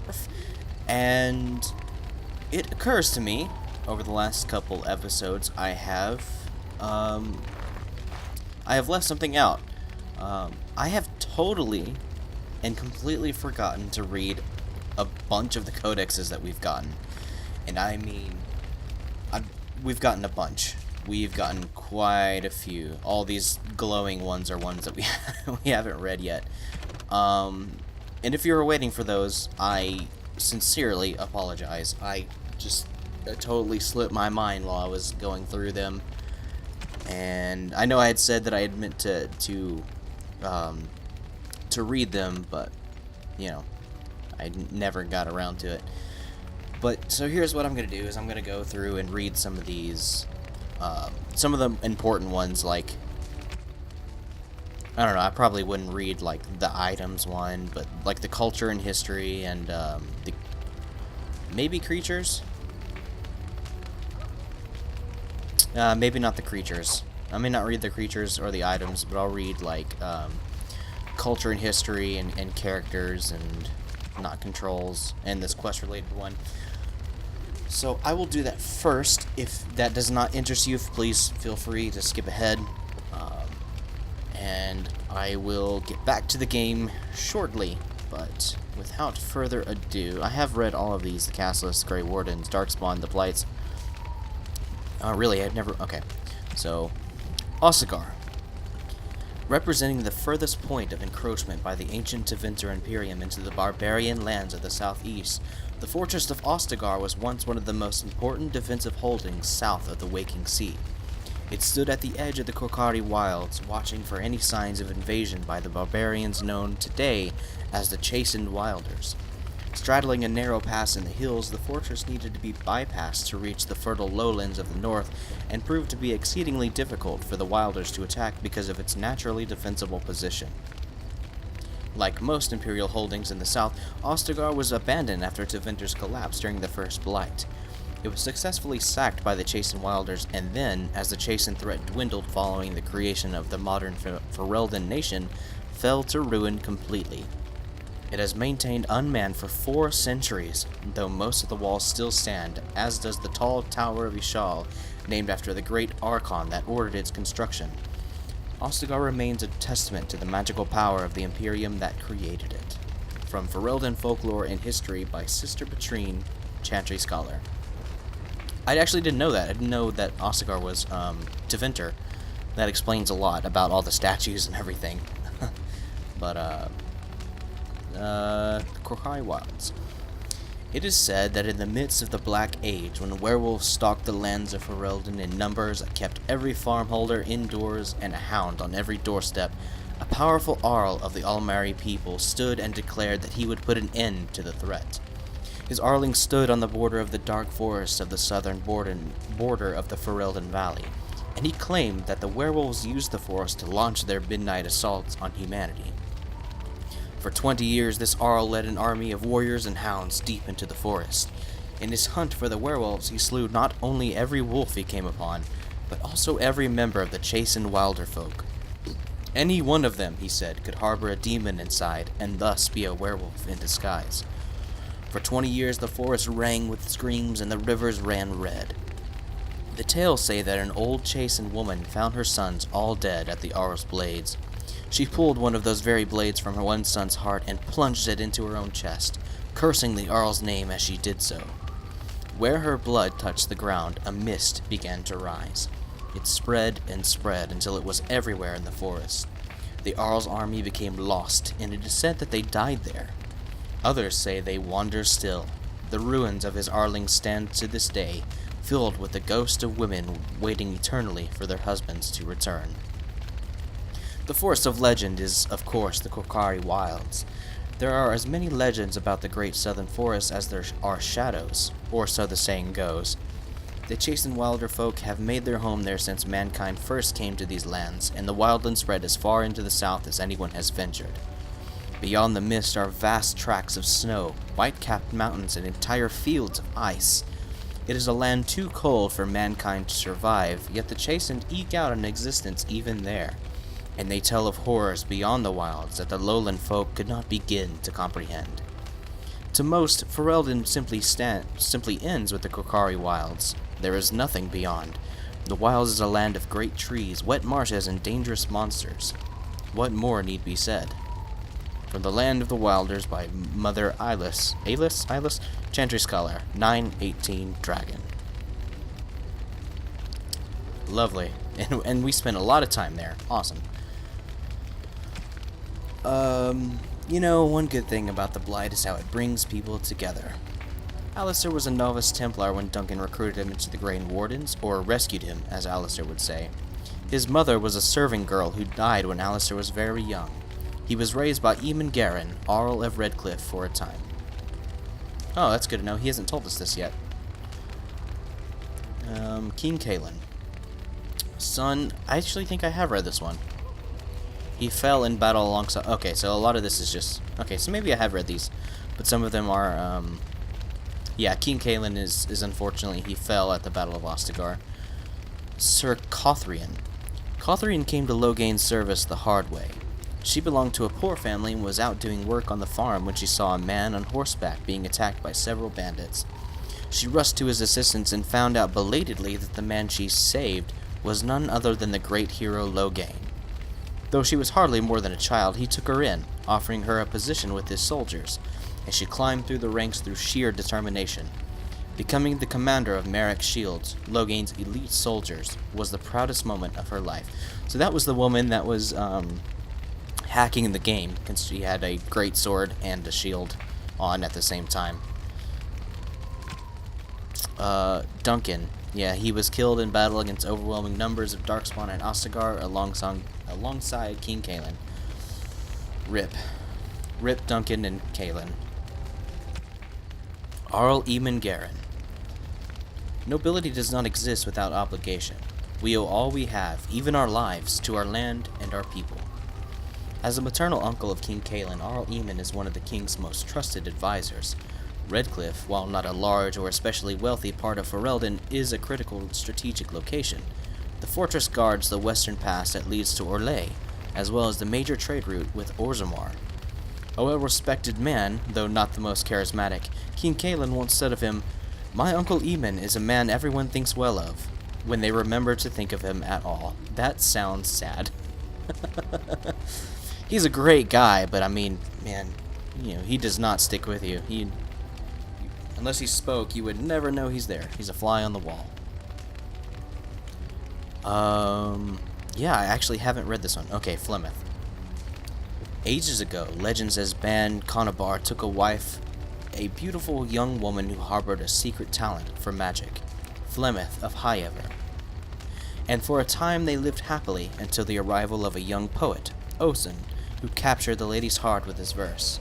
dwarf. And it occurs to me, over the last couple episodes, I have left something out. I have totally and completely forgotten to read a bunch of the codexes that we've gotten. And I mean, we've gotten a bunch. We've gotten quite a few. All these glowing ones are ones that we haven't read yet. And if you were waiting for those, I sincerely apologize. I just totally slipped my mind while I was going through them. And I know I had said that I had meant to read them, but you know, I never got around to it. But so here's what I'm gonna do: is I'm gonna go through and read some of these, some of the important ones. Like, I don't know, I probably wouldn't read like the items one, but like the culture and history and maybe creatures. Maybe not the creatures. I may not read the creatures or the items, but I'll read, like, culture and history and characters and not controls and this quest-related one. So I will do that first. If that does not interest you, please feel free to skip ahead. And I will get back to the game shortly. But without further ado, I have read all of these: the Castlists, Grey Wardens, Darkspawn, the Blights. Really, I'd never... Okay, so, Ossigar. Representing the furthest point of encroachment by the ancient Tevinter Imperium into the barbarian lands of the southeast, the fortress of Ostagar was once one of the most important defensive holdings south of the Waking Sea. It stood at the edge of the Korkari wilds, watching for any signs of invasion by the barbarians known today as the Chastened Wilders. Straddling a narrow pass in the hills, the fortress needed to be bypassed to reach the fertile lowlands of the north, and proved to be exceedingly difficult for the Wilders to attack because of its naturally defensible position. Like most Imperial holdings in the south, Ostagar was abandoned after Tevinter's collapse during the First Blight. It was successfully sacked by the Chastened Wilders, and then, as the Chastened threat dwindled following the creation of the modern Ferelden nation, fell to ruin completely. It has maintained unmanned for 4 centuries, though most of the walls still stand, as does the tall Tower of Ishal, named after the great Archon that ordered its construction. Ostagar remains a testament to the magical power of the Imperium that created it. From Ferelden Folklore and History by Sister Petrine, Chantry Scholar. I actually didn't know that. I didn't know that Ostagar was Tevinter. That explains a lot about all the statues and everything. But, the Korkari Wilds. It is said that in the midst of the Black Age, when werewolves stalked the lands of Ferelden in numbers that kept every farmholder indoors and a hound on every doorstep, a powerful Arl of the Almari people stood and declared that he would put an end to the threat. His Arling stood on the border of the dark forest of the southern border of the Ferelden Valley, and he claimed that the werewolves used the forest to launch their midnight assaults on humanity. For 20 years, this Arl led an army of warriors and hounds deep into the forest. In his hunt for the werewolves, he slew not only every wolf he came upon, but also every member of the Chastened Wilder folk. Any one of them, he said, could harbor a demon inside, and thus be a werewolf in disguise. For 20 years, the forest rang with screams and the rivers ran red. The tales say that an old Chastened woman found her sons all dead at the Arl's blades. She pulled one of those very blades from her one son's heart and plunged it into her own chest, cursing the Arl's name as she did so. Where her blood touched the ground, a mist began to rise. It spread and spread until it was everywhere in the forest. The Arl's army became lost, and it is said that they died there. Others say they wander still. The ruins of his Arlings stand to this day, filled with the ghosts of women waiting eternally for their husbands to return. The forest of legend is, of course, the Korkari Wilds. There are as many legends about the great southern forest as there are shadows, or so the saying goes. The Chastened Wilder folk have made their home there since mankind first came to these lands, and the wildland spread as far into the south as anyone has ventured. Beyond the mist are vast tracts of snow, white-capped mountains, and entire fields of ice. It is a land too cold for mankind to survive, yet the Chastened eke out an existence even there. And they tell of horrors beyond the wilds that the lowland folk could not begin to comprehend. To most, Ferelden simply ends with the Kokari Wilds. There is nothing beyond. The Wilds is a land of great trees, wet marshes, and dangerous monsters. What more need be said? From the Land of the Wilders by Mother Eyeless, Chantry Scholar, 918 Dragon. Lovely. And we spent a lot of time there. Awesome. You know, one good thing about the Blight is how it brings people together. Alistair was a novice Templar when Duncan recruited him into the Grey Wardens, or rescued him, as Alistair would say. His mother was a serving girl who died when Alistair was very young. He was raised by Eamon Garin, Arl of Redcliffe, for a time. Oh, that's good to know. He hasn't told us this yet. King Kaelin. Son, I actually think I have read this one. He fell in battle alongside... Okay, so a lot of this is just... Okay, so maybe I have read these. But some of them are, Yeah, King Kaelin is unfortunately... He fell at the Battle of Ostagar. Sir Cothrian. Cothrian came to Loghain's service the hard way. She belonged to a poor family and was out doing work on the farm when she saw a man on horseback being attacked by several bandits. She rushed to his assistance and found out belatedly that the man she saved was none other than the great hero Loghain. Though she was hardly more than a child, he took her in, offering her a position with his soldiers, and she climbed through the ranks through sheer determination. Becoming the commander of Merrick's shields, Loghain's elite soldiers, was the proudest moment of her life. So that was the woman that was hacking the game, because she had a great sword and a shield on at the same time. Duncan. Yeah, he was killed in battle against overwhelming numbers of Darkspawn and Ostagar alongside King Kaelin. Rip. Rip Duncan and Kaelin. Arl Eamon Garin. Nobility does not exist without obligation. We owe all we have, even our lives, to our land and our people. As a maternal uncle of King Kaelin, Arl Eamon is one of the king's most trusted advisors. Redcliffe, while not a large or especially wealthy part of Ferelden, is a critical strategic location. The fortress guards the western pass that leads to Orlais, as well as the major trade route with Orzammar. A well-respected man, though not the most charismatic, King Kaelin once said of him, "My Uncle Eamon is a man everyone thinks well of, when they remember to think of him at all." That sounds sad. He's a great guy, but I mean, man, you know, he does not stick with you. Unless he spoke, you would never know he's there. He's a fly on the wall. Yeah, I actually haven't read this one. Okay, Flemeth. Ages ago, legend says Ban Conabar took a wife, a beautiful young woman who harbored a secret talent for magic, Flemeth of Highever. And for a time they lived happily until the arrival of a young poet, Osen, who captured the lady's heart with his verse.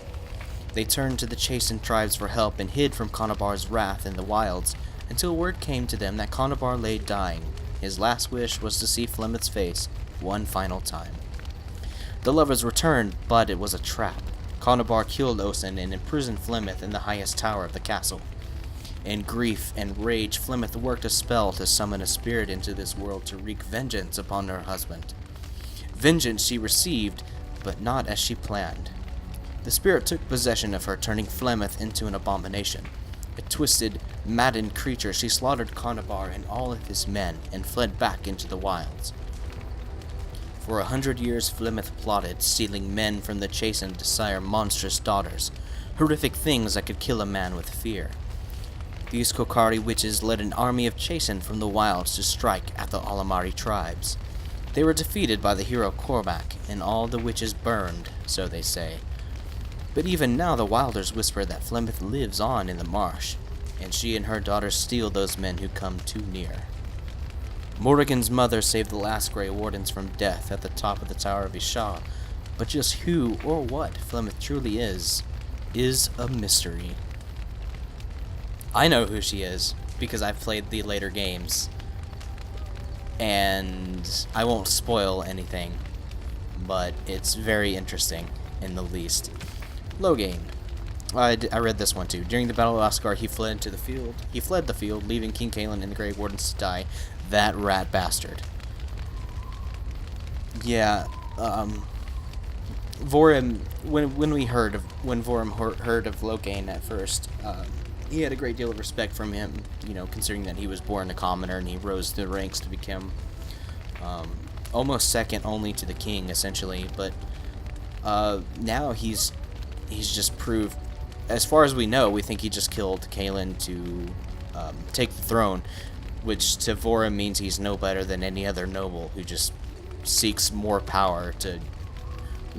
They turned to the chastened tribes for help and hid from Conabar's wrath in the wilds, until word came to them that Conabar lay dying. His last wish was to see Flemeth's face one final time. The lovers returned, but it was a trap. Conabar killed Osen and imprisoned Flemeth in the highest tower of the castle. In grief and rage, Flemeth worked a spell to summon a spirit into this world to wreak vengeance upon her husband. Vengeance she received, but not as she planned. The spirit took possession of her, turning Flemeth into an abomination. A twisted, maddened creature, she slaughtered Conabar and all of his men and fled back into the wilds. For 100 years Flemeth plotted, stealing men from the chastened to sire monstrous daughters, horrific things that could kill a man with fear. These Kokari witches led an army of chastened from the wilds to strike at the Alamari tribes. They were defeated by the hero Cormac, and all the witches burned, so they say. But even now the Wilders whisper that Flemeth lives on in the marsh, and she and her daughters steal those men who come too near. Morrigan's mother saved the last Grey Wardens from death at the top of the Tower of Isha, but just who or what Flemeth truly is a mystery. I know who she is, because I've played the later games, and I won't spoil anything, but it's very interesting, in the least. Loghain. I read this one too. During the Battle of Oscar, he fled the field, leaving King Kaelin and the Grey Wardens to die. That rat bastard. Yeah, Vorim, when Vorim heard of Loghain at first, he had a great deal of respect from him. Considering that he was born a commoner and he rose through the ranks to become almost second only to the king, essentially. But now he's just proved, as far as we know, we think he just killed Kaelin to take the throne, which to Vorim means he's no better than any other noble who just seeks more power to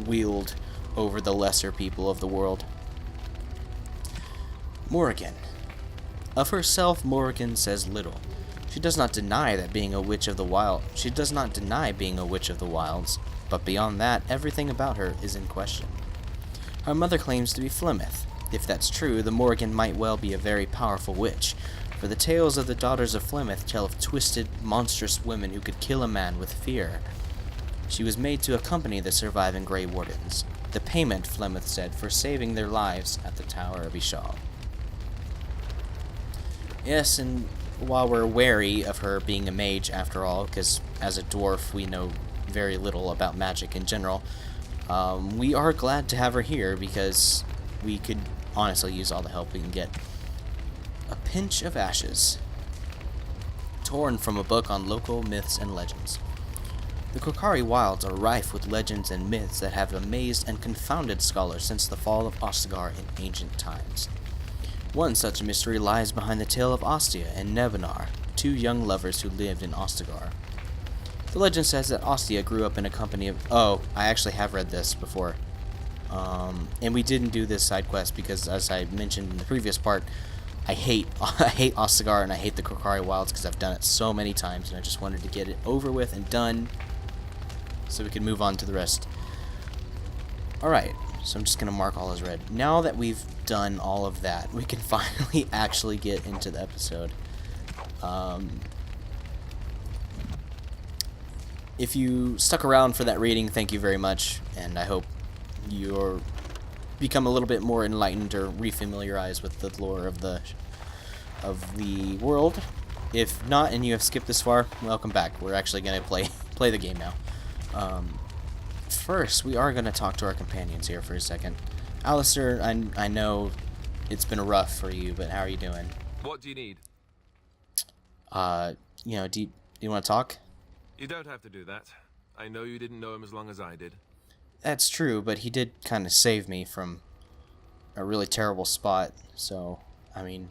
wield over the lesser people of the world. Morrigan. Of herself, Morrigan says little. She does not deny being a witch of the wilds, but beyond that, everything about her is in question. Her mother claims to be Flemeth. If that's true, the Morrigan might well be a very powerful witch, for the tales of the daughters of Flemeth tell of twisted, monstrous women who could kill a man with fear. She was made to accompany the surviving Grey Wardens, the payment, Flemeth said, for saving their lives at the Tower of Ishal. Yes, and while we're wary of her being a mage after all, because as a dwarf we know very little about magic in general, we are glad to have her here because we could honestly use all the help we can get. A pinch of ashes. Torn from a book on local myths and legends. The Korcari wilds are rife with legends and myths that have amazed and confounded scholars since the fall of Ostagar in ancient times. One such mystery lies behind the tale of Ostia and Nevenar, two young lovers who lived in Ostagar. The legend says that Ostia grew up in a company of... Oh, I actually have read this before. And we didn't do this side quest because, as I mentioned in the previous part, I hate Ostagar and I hate the Korcari wilds because I've done it so many times and I just wanted to get it over with and done so we can move on to the rest. Alright, so I'm just going to mark all as red. Now that we've done all of that, we can finally actually get into the episode. If you stuck around for that reading, thank you very much, and I hope you're become a little bit more enlightened or refamiliarized with the lore of the world. If not, and you have skipped this far, welcome back. We're actually going to play the game now. First, we are going to talk to our companions here for a second. Alistair, I know it's been rough for you, but how are you doing? What do you need? Do you want to talk? You don't have to do that. I know you didn't know him as long as I did. That's true, but he did kind of save me from a really terrible spot, so, I mean,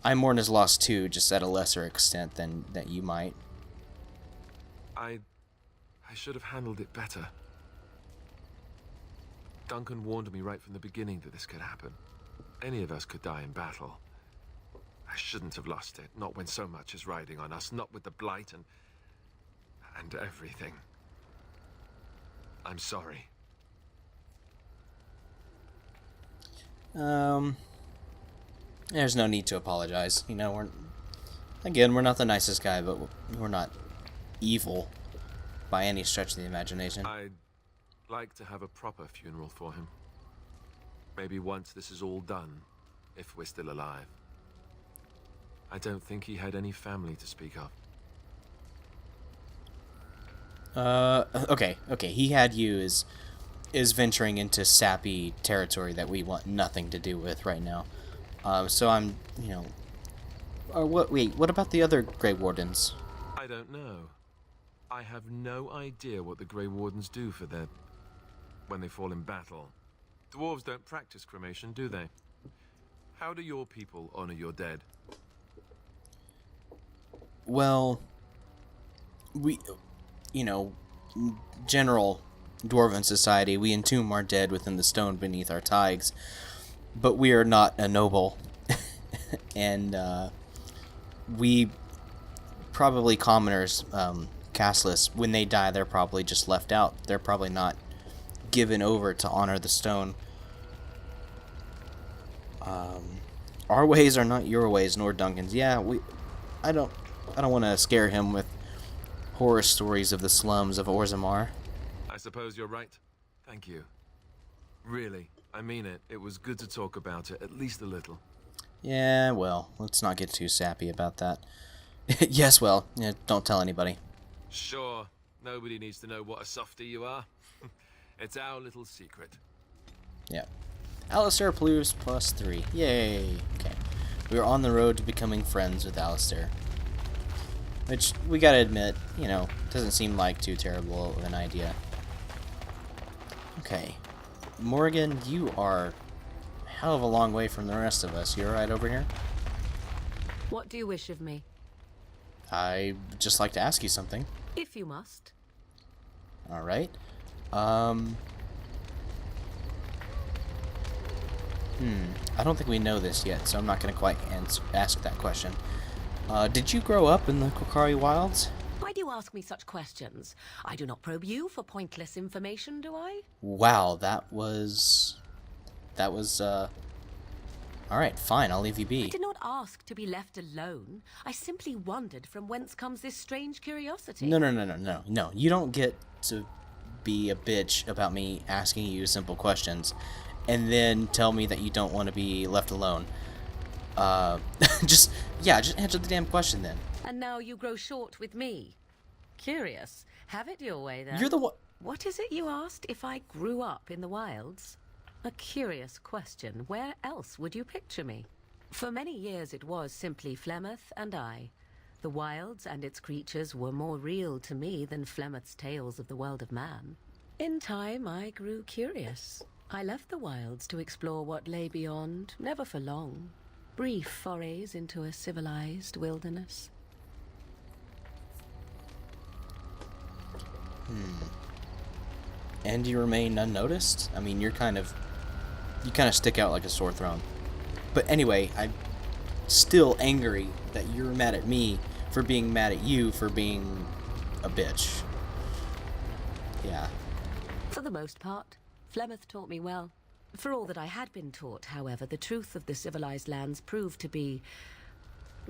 I mourn his loss too, just at a lesser extent than that you might. I should have handled it better. Duncan warned me right from the beginning that this could happen. Any of us could die in battle. I shouldn't have lost it, not when so much is riding on us, not with the blight and everything. I'm sorry. There's no need to apologize. We're not the nicest guy, but we're not evil by any stretch of the imagination. I'd like to have a proper funeral for him. Maybe once this is all done, if we're still alive. I don't think he had any family to speak of. Okay. He had you is venturing into sappy territory that we want nothing to do with right now. So I'm, what about the other Grey Wardens? I don't know. I have no idea what the Grey Wardens do when they fall in battle. Dwarves don't practice cremation, do they? How do your people honor your dead? Well, general dwarven society, we entomb our dead within the stone beneath our taigs, but we are not a noble, and we probably commoners, casteless, when they die, they're probably just left out. They're probably not given over to honor the stone. Our ways are not your ways, nor Duncan's. Yeah, I don't want to scare him with horror stories of the slums of Orzammar. I suppose you're right. Thank you. Really, I mean it. It was good to talk about it, at least a little. Yeah, well, let's not get too sappy about that. Yes, well, don't tell anybody. Sure. Nobody needs to know what a softie you are. It's our little secret. Yeah. Alistair +3. Yay! Okay. We are on the road to becoming friends with Alistair. Which, we gotta admit, you know, doesn't seem like too terrible of an idea. Okay. Morgan, you are a hell of a long way from the rest of us. You alright over here? What do you wish of me? I'd just like to ask you something. If you must. Alright. I don't think we know this yet, so I'm not going to quite ask that question. Did you grow up in the Kokari Wilds? Why do you ask me such questions? I do not probe you for pointless information, do I? Wow, that was... Alright, fine, I'll leave you I be. did not ask to be left alone. I simply wondered from whence comes this strange curiosity. No. You don't get to be a bitch about me asking you simple questions and then tell me that you don't want to be left alone. Just answer the damn question then. And now you grow short with me. Curious. Have it your way, then. You're the one... What is it you asked if I grew up in the wilds? A curious question. Where else would you picture me? For many years it was simply Flemeth and I. The wilds and its creatures were more real to me than Flemeth's tales of the world of man. In time I grew curious. I left the wilds to explore what lay beyond, never for long. Brief forays into a civilized wilderness. And you remain unnoticed? I mean, you kind of stick out like a sore thumb. But anyway, I'm still angry that you're mad at me for being mad at you for being a bitch. Yeah. For the most part, Flemeth taught me well. For all that I had been taught, however, the truth of the civilized lands proved to be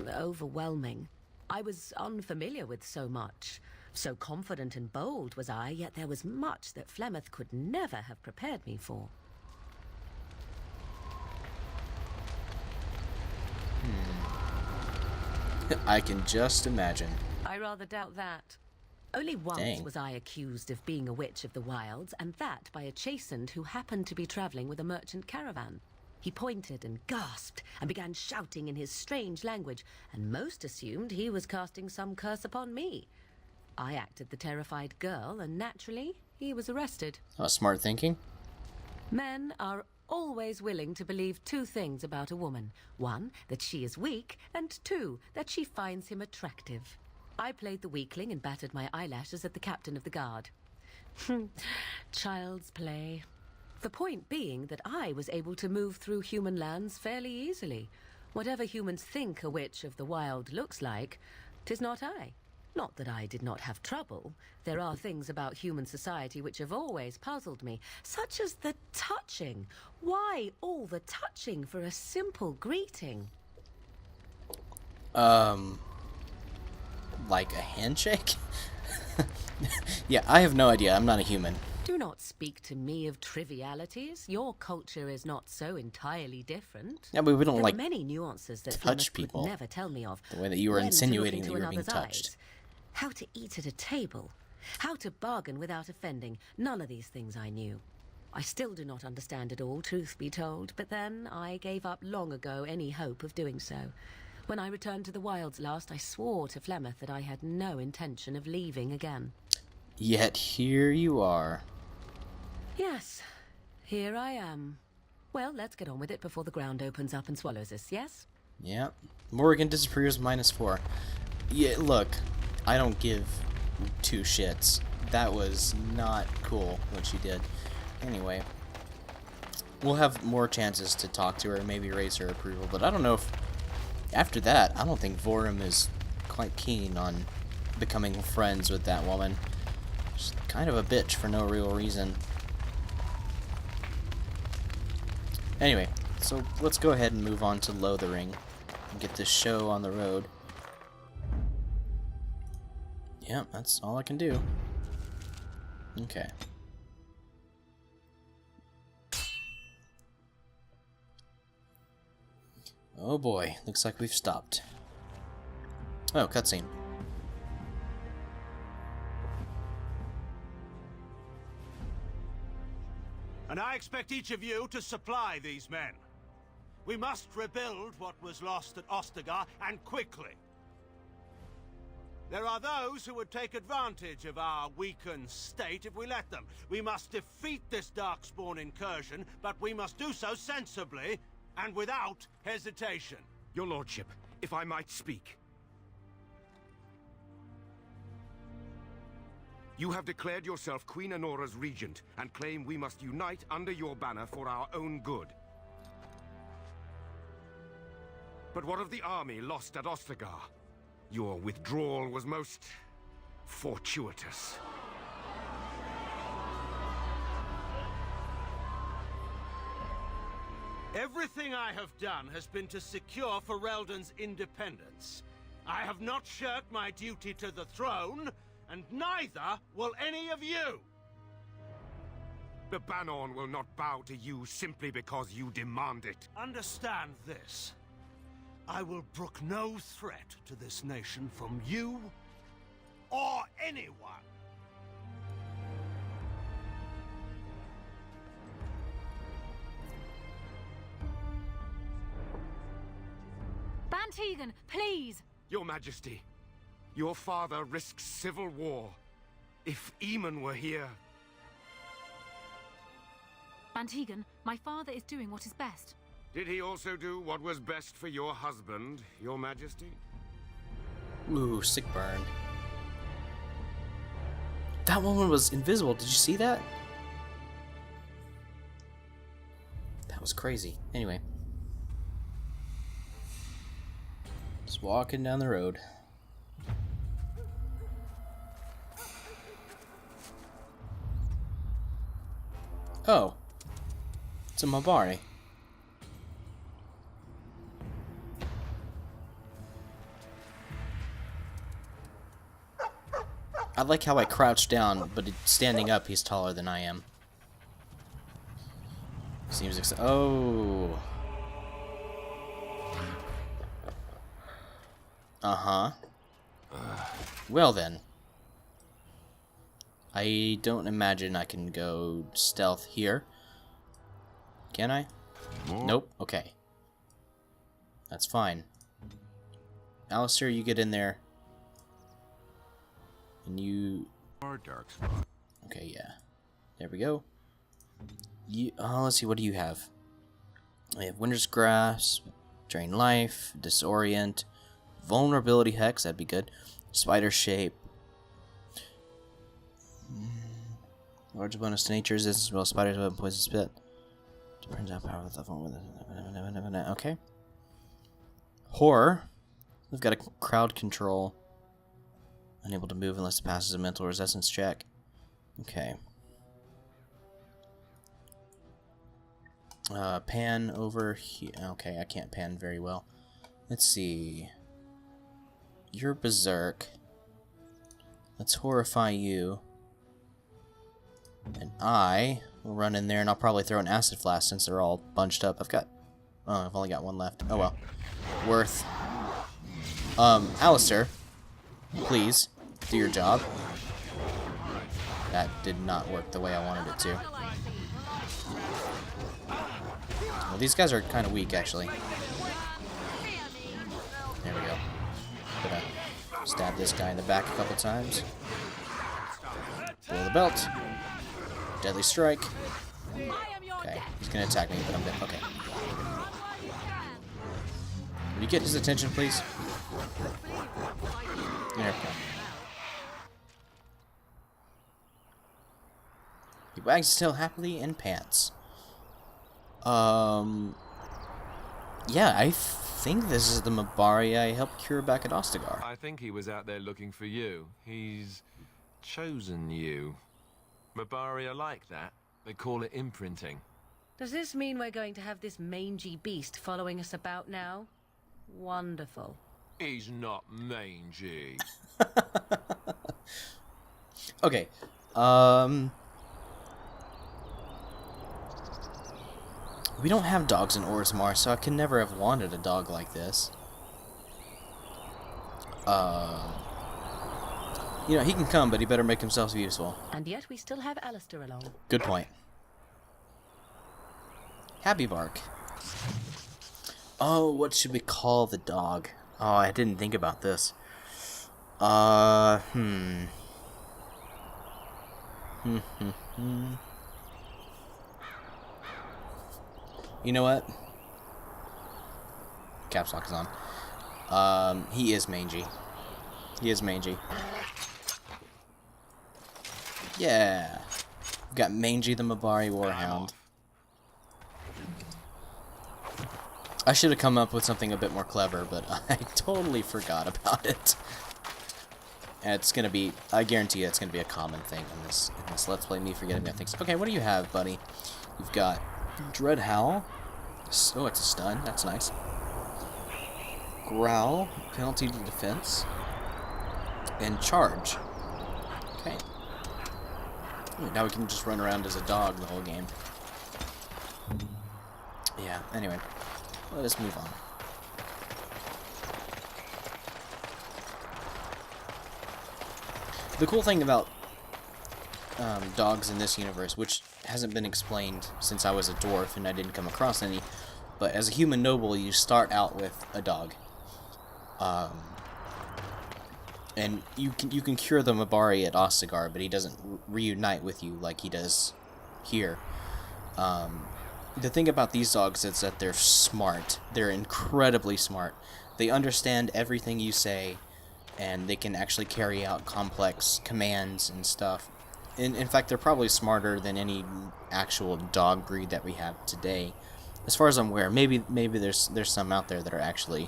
overwhelming. I was unfamiliar with so much. So confident and bold was I, yet there was much that Flemeth could never have prepared me for. I can just imagine. I rather doubt that. Only once Dang. was I accused of being a witch of the wilds, and that by a chastened who happened to be traveling with a merchant caravan. He pointed and gasped and began shouting in his strange language, and most assumed he was casting some curse upon me. I acted the terrified girl, and naturally, he was arrested. Oh, smart thinking. Men are always willing to believe two things about a woman. One, that she is weak, and two, that she finds him attractive. I played the weakling and battered my eyelashes at the captain of the guard. Child's play. The point being that I was able to move through human lands fairly easily. Whatever humans think a witch of the wild looks like, 'tis not I. Not that I did not have trouble. There are things about human society which have always puzzled me, such as the touching. Why all the touching for a simple greeting? Like a handshake? Yeah, I have no idea. I'm not a human. Do not speak to me of trivialities. Your culture is not so entirely different. Yeah, but we don't There like are many nuances that touch Flemeth people would never tell me of. the way that you were When to insinuating look that into you were being another's touched. eyes, how to eat at a table, how to bargain without offending. None of these things I knew. I still do not understand it all, truth be told, but then I gave up long ago any hope of doing so. When I returned to the wilds last, I swore to Flemeth that I had no intention of leaving again. Yet here you are. Yes, here I am. Well, let's get on with it before the ground opens up and swallows us, yes? Yep. Morgan disappears -4. Yeah, look, I don't give two shits. That was not cool what she did. Anyway, we'll have more chances to talk to her, maybe raise her approval, but I don't know if after that, I don't think Vorum is quite keen on becoming friends with that woman. She's kind of a bitch for no real reason. Anyway, so let's go ahead and move on to Lothering and get this show on the road. Yeah, that's all I can do. Okay. Oh boy, looks like we've stopped. Oh, cutscene. I expect each of you to supply these men. We must rebuild what was lost at Ostagar, and quickly. There are those who would take advantage of our weakened state if we let them. We must defeat this Darkspawn incursion, but we must do so sensibly and without hesitation. Your lordship, if I might speak. You have declared yourself Queen Anora's regent, and claim we must unite under your banner for our own good. But what of the army lost at Ostagar? Your withdrawal was most fortuitous. Everything I have done has been to secure Ferelden's independence. I have not shirked my duty to the throne, and neither will any of you! The Banorn will not bow to you simply because you demand it. Understand this. I will brook no threat to this nation from you or anyone. Bantegan, please! Your Majesty, your father risks civil war. If Eamon were here... Bantegan, my father is doing what is best. Did he also do what was best for your husband, your Majesty? Ooh, sick burn. That woman was invisible. Did you see that? That was crazy. Anyway. Just walking down the road. Oh. It's a Mabari. I like how I crouch down, but standing up, he's taller than I am. Seems oh. Uh-huh. Well then. I don't imagine I can go stealth here. Can I? Nope. Okay. That's fine. Alistair, you get in there. And you... Dark spot. Okay, yeah. There we go. You... let's see, what do you have? I have Winter's Grasp, Drain Life, Disorient, Vulnerability Hex, that'd be good. Spider Shape. Large bonus to nature resistance as well as spiders with poison spit. Turns out power with the phone with it. Okay. Horror. We've got a crowd control. Unable to move unless it passes a mental resistance check. Okay. Pan over here. Okay, I can't pan very well. Let's see. You're Berserk. Let's horrify you. And I will run in there and I'll probably throw an acid flask since they're all bunched up. I've only got one left. Oh well. Worth. Alistair. Please, do your job. That did not work the way I wanted it to. Well, these guys are kind of weak, actually. There we go. Gonna stab this guy in the back a couple times. Blow the belt. Deadly strike. Okay, he's gonna attack me, but I'm good. Okay. Will you get his attention, please? There we go. He wags his tail happily in pants. Yeah, I think this is the Mabari I helped cure back at Ostagar. I think he was out there looking for you. He's chosen you. Mabari are like that. They call it imprinting. Does this mean we're going to have this mangy beast following us about now? Wonderful. He's not mangy. Okay, we don't have dogs in Orzammar, so I could never have wanted a dog like this. You know, he can come, but he better make himself useful. And yet we still have Alistair along. Good point. Happy Bark. Oh, what should we call the dog? Oh, I didn't think about this. You know what? Caps lock is on. He is Mangy. He is Mangy. Yeah. We've got Mangy the Mabari Warhound. I should have come up with something a bit more clever, but I totally forgot about it. And it's gonna be, I guarantee you it's gonna be a common thing in this Let's Play, me forgetting about things. Okay, what do you have, buddy? You've got Dread Howl. Oh, it's a stun. That's nice. Growl, penalty to defense. And Charge. Okay. Ooh, now we can just run around as a dog the whole game. Yeah, anyway. Let us move on. The cool thing about dogs in this universe, which hasn't been explained since I was a dwarf and I didn't come across any, but as a human noble, you start out with a dog. And you can cure the Mabari at Ostagar, but he doesn't reunite with you like he does here. The thing about these dogs is that they're smart. They're incredibly smart. They understand everything you say, and they can actually carry out complex commands and stuff. In fact, they're probably smarter than any actual dog breed that we have today. As far as I'm aware, maybe there's some out there that are actually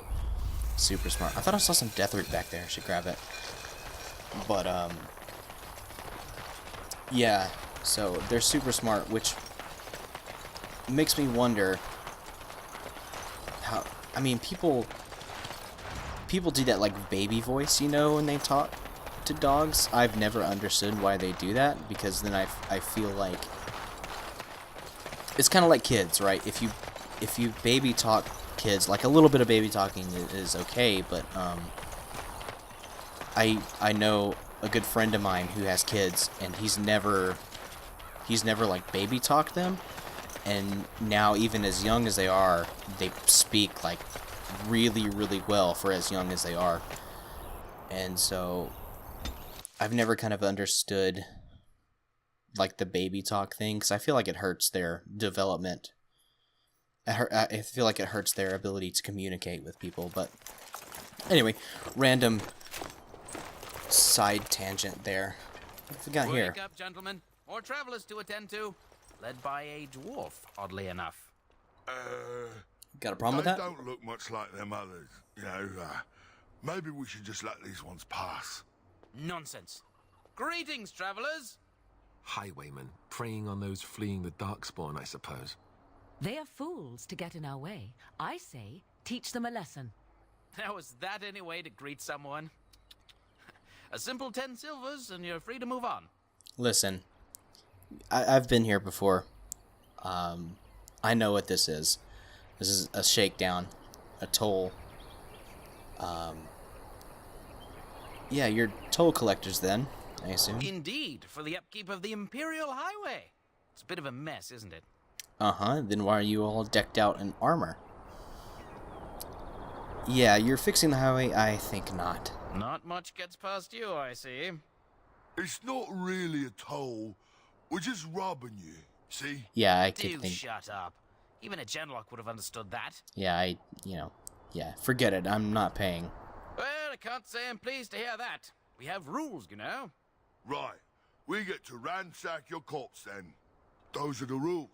super smart. I thought I saw some Deathroot back there. I should grab it. But yeah. So they're super smart, which makes me wonder how. I mean, people do that like baby voice, you know, when they talk to dogs. I've never understood why they do that, because then I feel like it's kind of like kids, right? If you baby talk kids, like a little bit of baby talking is okay, but I know a good friend of mine who has kids, and he's never like baby talked them, and now even as young as they are, they speak like really, really well for as young as they are. And so I've never kind of understood like the baby talk thing, because I feel like it hurts their development. I feel like it hurts their ability to communicate with people. But anyway, random side tangent there. What have we got here? Wake up, gentlemen. More travelers to attend to. Led by a dwarf, oddly enough. Got a problem with that? They don't look much like them others. You know, maybe we should just let these ones pass. Nonsense. Greetings, travelers. Highwaymen, preying on those fleeing the Darkspawn, I suppose. They are fools to get in our way. I say, teach them a lesson. Now, is that any way to greet someone? A simple 10 silvers and you're free to move on. Listen, I've been here before. I know what this is. This is a shakedown, a toll. Yeah, you're toll collectors then, I assume. Indeed, for the upkeep of the Imperial Highway. It's a bit of a mess, isn't it? Uh-huh, then why are you all decked out in armor? Yeah, you're fixing the highway? I think not. Not much gets past you, I see. It's not really a toll. We're just robbing you, see? Yeah, I Do could think... shut up. Even a genlock would have understood that. Yeah, yeah, forget it. I'm not paying. Well, I can't say I'm pleased to hear that. We have rules, you know. Right. We get to ransack your corpse then. Those are the rules.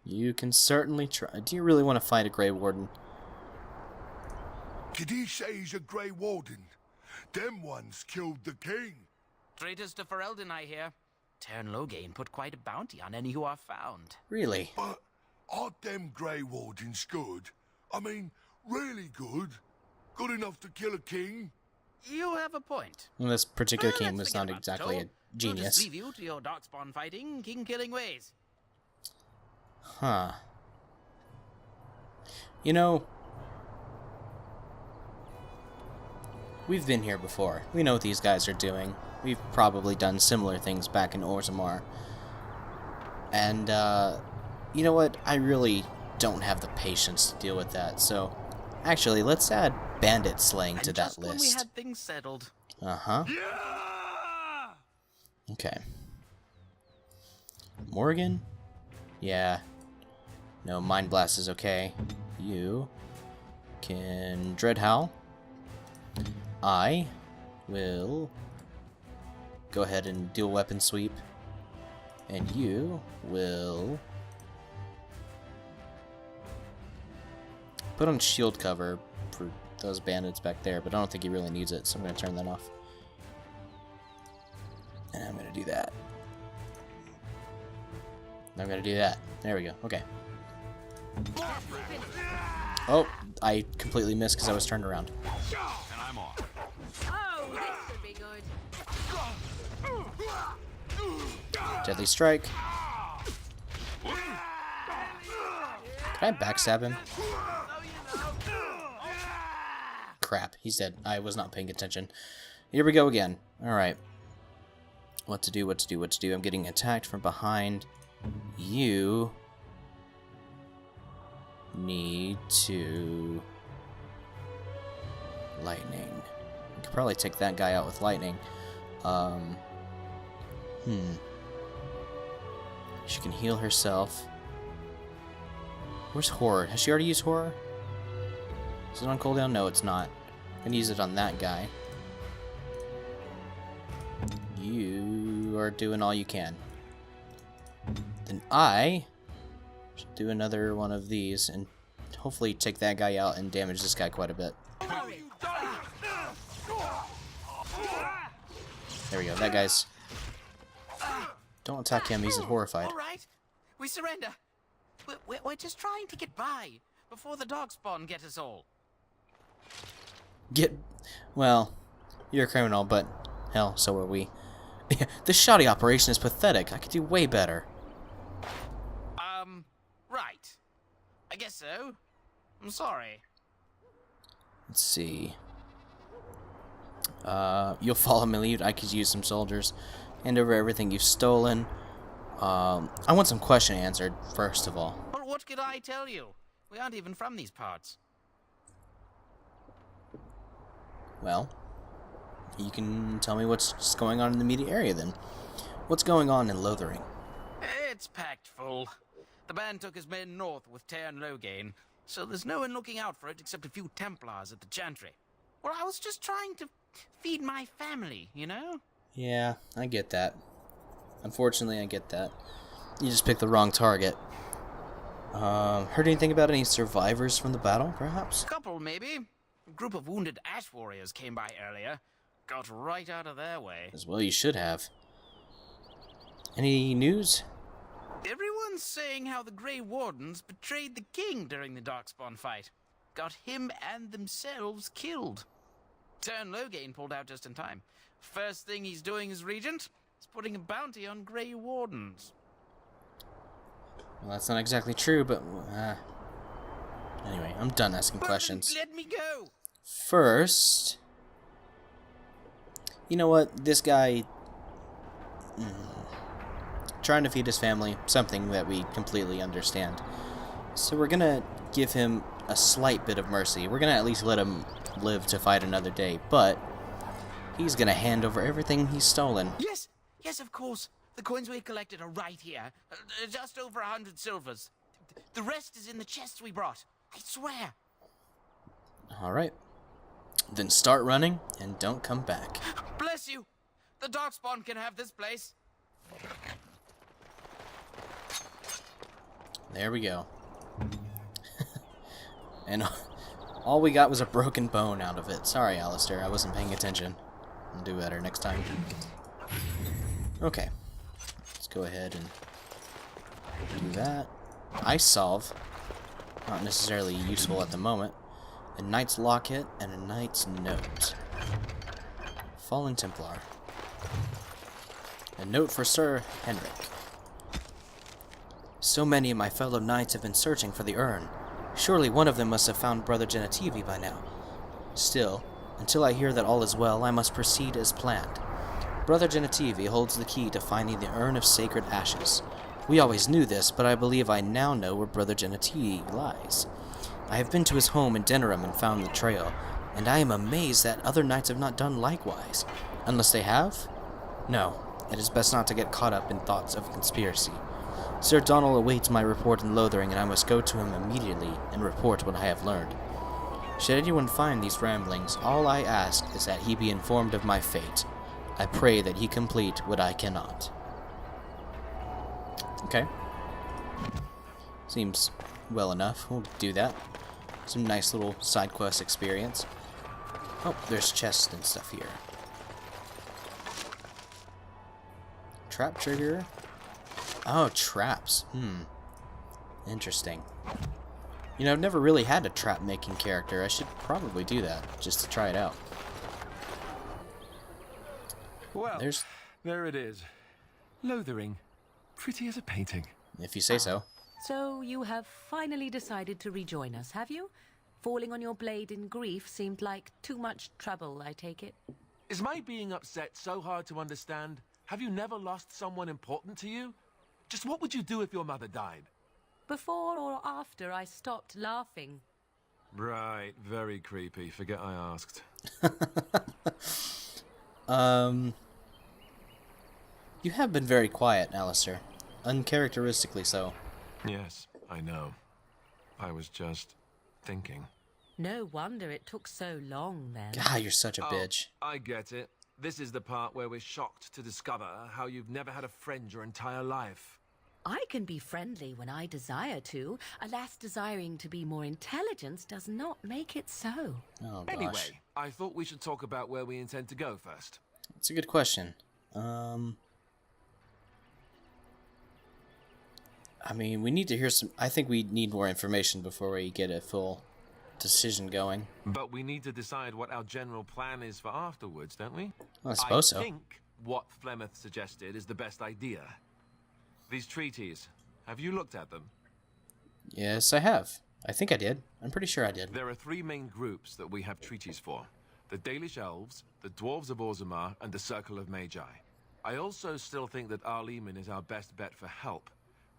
You can certainly try. Do you really want to fight a Grey Warden? Did he say he's a Grey Warden? Them ones killed the king. Traitors to Ferelden, I hear. Tern Loghain put quite a bounty on any who are found. Really? But aren't them Grey Wardens good? I mean, really good? Good enough to kill a king? You have a point. Well, this particular Well, king let's was forget not about exactly a Toll. We'll just genius. leave you to your darkspawn fighting, king-killing ways. Huh. You know, we've been here before. We know what these guys are doing. We've probably done similar things back in Orzammar. And, you know what? I really don't have the patience to deal with that. So, actually, let's add bandit slaying to And that just when we list. had things settled. Uh-huh. Okay. Morgan? Yeah. No, Mind Blast is okay. You can Dread Howl. I will go ahead and dual weapon sweep. And you will put on shield cover for those bandits back there, but I don't think he really needs it, so I'm going to turn that off. And I'm going to do that. I'm going to do that. There we go. Okay. Oh, I completely missed because I was turned around. And I'm off. Oh, this should be good. Deadly Strike. Can I backstab him? Crap, he's dead. I was not paying attention. Here we go again. Alright. What to do, what to do, what to do. I'm getting attacked from behind. You need to... lightning. I could probably take that guy out with lightning. She can heal herself. Where's Horror? Has she already used Horror? Is it on cooldown? No, it's not. I'm gonna use it on that guy. You are doing all you can. Then I should do another one of these and hopefully take that guy out and damage this guy quite a bit. There we go. That guy's... Don't attack him. He's horrified. All right, we surrender. We're just trying to get by before the darkspawn get us all. Well, you're a criminal, but hell, so are we. This shoddy operation is pathetic. I could do way better. Right. I guess so. I'm sorry. Let's see. You'll follow me, lead. I could use some soldiers. Hand over everything you've stolen. I want some question answered, first of all. Well, what could I tell you? We aren't even from these parts. Well, you can tell me what's going on in the immediate area, then. What's going on in Lothering? It's packed full. The band took his men north with Tear and Loghain, so there's no one looking out for it except a few Templars at the Chantry. Well, I was just trying to feed my family, you know? Yeah, I get that. Unfortunately, I get that. You just picked the wrong target. Heard anything about any survivors from the battle, perhaps? Couple, maybe. A group of wounded ash warriors came by earlier. Got right out of their way. As well you should have. Any news? Everyone's saying how the Grey Wardens betrayed the king during the Darkspawn fight. Got him and themselves killed. Tear and Loghain pulled out just in time. First thing he's doing as regent is putting a bounty on Grey Wardens. Well, that's not exactly true, but... Anyway, I'm done asking questions. Let me go! First... You know what? This guy... trying to feed his family, something that we completely understand. So we're gonna give him a slight bit of mercy. We're gonna at least let him live to fight another day, but he's gonna hand over everything he's stolen. Yes, yes, of course. The coins we collected are right here. Just over 100 silvers. The rest is in the chests we brought. I swear. Alright. Then start running, and don't come back. Bless you. The Darkspawn can have this place. There we go. And all we got was a broken bone out of it. Sorry, Alistair, I wasn't paying attention. I'll do better next time. Okay. Let's go ahead and do that. Ice Salve. Not necessarily useful at the moment. A Knight's Locket and a Knight's Note. Fallen Templar. A note for Sir Henrik. So many of my fellow knights have been searching for the urn. Surely one of them must have found Brother Genetivi by now. Still, until I hear that all is well, I must proceed as planned. Brother Genetivi holds the key to finding the urn of sacred ashes, We always knew this, but I believe I now know where Brother Geneti lies. I have been to his home in Denerim and found the trail, and I am amazed that other knights have not done likewise. Unless they have? No, it is best not to get caught up in thoughts of conspiracy. Sir Donald awaits my report in Lothering, and I must go to him immediately and report what I have learned. Should anyone find these ramblings, all I ask is that he be informed of my fate. I pray that he complete what I cannot. Okay. Seems well enough. We'll do that. Some nice little side quest experience. Oh, there's chests and stuff here. Trap trigger. Oh, traps. Interesting. You know, I've never really had a trap-making character. I should probably do that, just to try it out. Well, there it is. Lothering. Pretty as a painting. If you say so. So you have finally decided to rejoin us, have you? Falling on your blade in grief seemed like too much trouble, I take it. Is my being upset so hard to understand? Have you never lost someone important to you? Just what would you do if your mother died? Before or after I stopped laughing. Right, very creepy. Forget I asked. You have been very quiet, Alistair. Uncharacteristically so. Yes, I know. I was just thinking. No wonder it took so long, then. God, you're such a bitch. I get it. This is the part where we're shocked to discover how you've never had a friend your entire life. I can be friendly when I desire to. Alas, desiring to be more intelligent does not make it so. Oh, gosh. Anyway, I thought we should talk about where we intend to go first. It's a good question. I mean, we need to hear some... I think we need more information before we get a full decision going. But we need to decide what our general plan is for afterwards, don't we? Well, I suppose so. I think what Flemeth suggested is the best idea. These treaties, have you looked at them? Yes, I have. I think I did. I'm pretty sure I did. There are three main groups that we have treaties for. The Dalish Elves, the Dwarves of Orzammar, and the Circle of Magi. I also still think that Arleman is our best bet for help.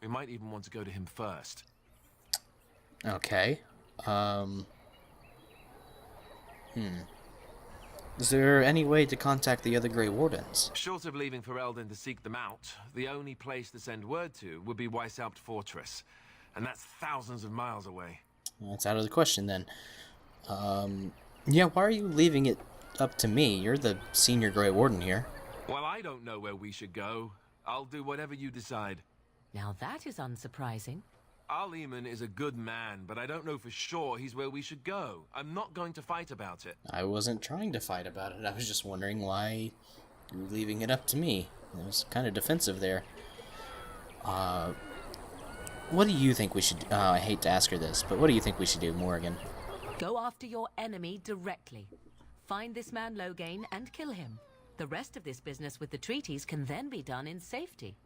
We might even want to go to him first. Okay. Is there any way to contact the other Grey Wardens? Short of leaving Ferelden to seek them out, the only place to send word to would be Weishaupt Fortress. And that's thousands of miles away. That's out of the question, then. Yeah, why are you leaving it up to me? You're the senior Grey Warden here. Well, I don't know where we should go. I'll do whatever you decide. Now that is unsurprising. Arleman is a good man, but I don't know for sure he's where we should go. I'm not going to fight about it. I wasn't trying to fight about it. I was just wondering why you were leaving it up to me. It was kind of defensive there. What do you think we should... I hate to ask her this, but what do you think we should do, Morrigan? Go after your enemy directly. Find this man Loghain and kill him. The rest of this business with the treaties can then be done in safety.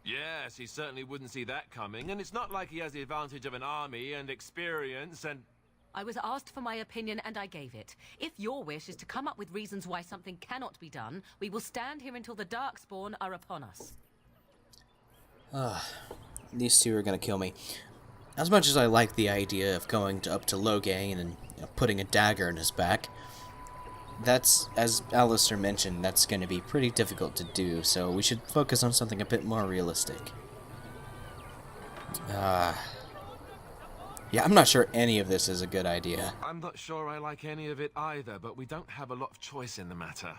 Yes, he certainly wouldn't see that coming, and it's not like he has the advantage of an army and experience and... I was asked for my opinion and I gave it. If your wish is to come up with reasons why something cannot be done, we will stand here until the Darkspawn are upon us. These two are gonna kill me. As much as I like the idea of going up to Loghain and putting a dagger in his back, that's, as Alistair mentioned, that's going to be pretty difficult to do, so we should focus on something a bit more realistic. Yeah, I'm not sure any of this is a good idea. I'm not sure I like any of it either, but we don't have a lot of choice in the matter.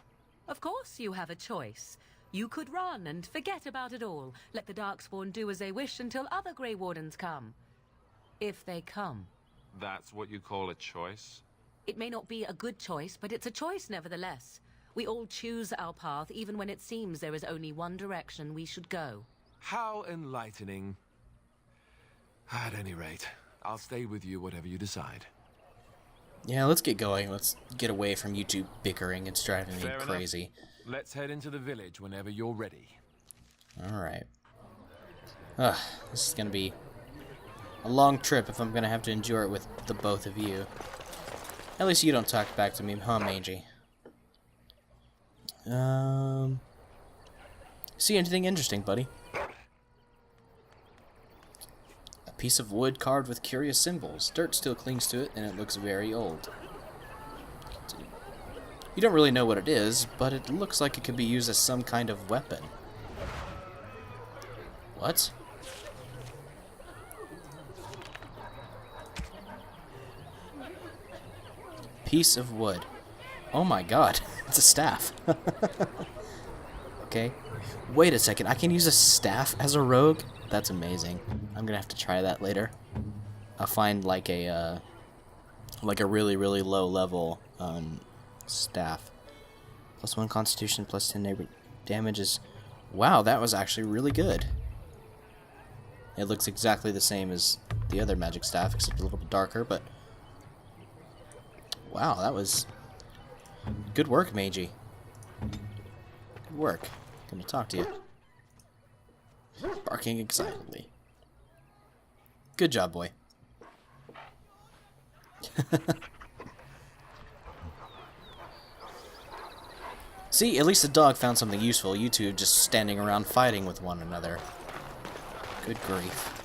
Of course you have a choice. You could run and forget about it all. Let the Darkspawn do as they wish until other Grey Wardens come. If they come. That's what you call a choice? It may not be a good choice, but it's a choice nevertheless. We all choose our path, even when it seems there is only one direction we should go. How enlightening. At any rate, I'll stay with you whatever you decide. Yeah, let's get going. Let's get away from you two bickering. It's driving me Fair crazy. enough. Let's head into the village whenever you're ready. Alright. This is gonna be a long trip if I'm gonna have to endure it with the both of you. At least you don't talk back to me, huh, Mangy? See anything interesting, buddy? Piece of wood carved with curious symbols. Dirt still clings to it, and it looks very old. You don't really know what it is, but it looks like it could be used as some kind of weapon. What? Piece of wood. Oh my god, it's a staff. Okay. Wait a second, I can use a staff as a rogue? That's amazing. I'm gonna have to try that later. I'll find like a really, really low level staff. +1 constitution, +10 neighbor damages. Wow, that was actually really good. It looks exactly the same as the other magic staff, except a little bit darker, but wow, that was good work, Mangy. Good work. Gonna talk to you. Barking excitedly. Good job, boy. See, at least the dog found something useful. You two just standing around fighting with one another. Good grief.